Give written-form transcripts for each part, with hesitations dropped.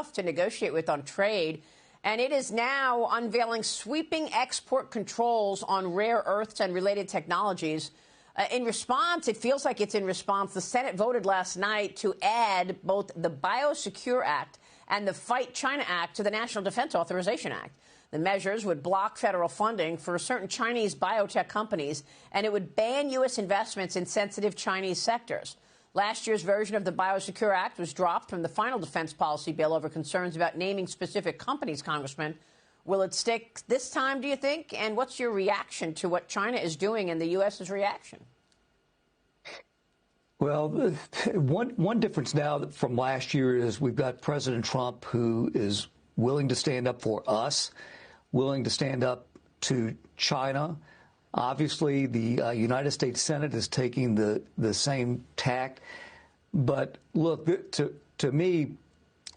tough to negotiate with on trade. And it is now unveiling sweeping export controls on rare earths and related technologies. In response, it feels like it's in response, the Senate voted last night to add both the Biosecure Act and the Fight China Act to the National Defense Authorization Act. The measures would block federal funding for certain Chinese biotech companies, and it would ban U.S. investments in sensitive Chinese sectors. Last year's version of the Biosecure Act was dropped from the final defense policy bill over concerns about naming specific companies, Congressman. Will it stick this time, do you think? And what's your reaction to what China is doing and the U.S.'s reaction? Well, one difference now from last year is we've got President Trump, who is willing to stand up for us, willing to stand up to China. Obviously, the United States Senate is taking the same tack. But look, to me,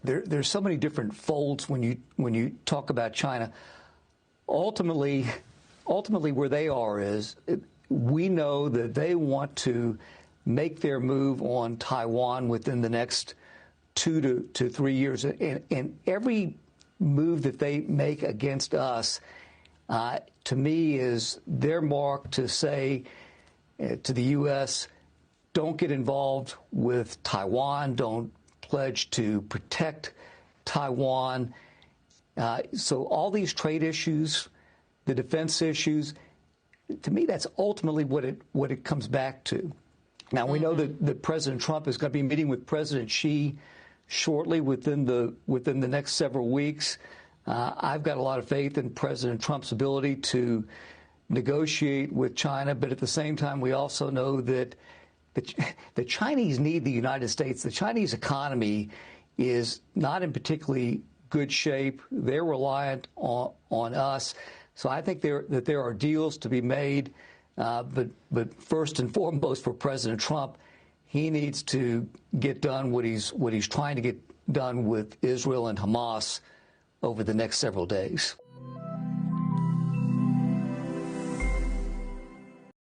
there's so many different folds when you talk about China. Ultimately, where they are is we know that they want to make their move on Taiwan within the next 2 to 3 years, and every move that they make against us, to me, is their mark to say to the U.S., don't get involved with Taiwan, don't pledge to protect Taiwan. So all these trade issues, the defense issues, to me, that's ultimately what it comes back to. Now, we know that President Trump is going to be meeting with President Xi shortly within the next several weeks. I've got a lot of faith in President Trump's ability to negotiate with China, but at the same time, we also know that the Chinese need the United States. The Chinese economy is not in particularly good shape. They're reliant on us. So I think that there are deals to be made, but first and foremost for President Trump, he needs to get done what he's trying to get done with Israel and Hamas over the next several days.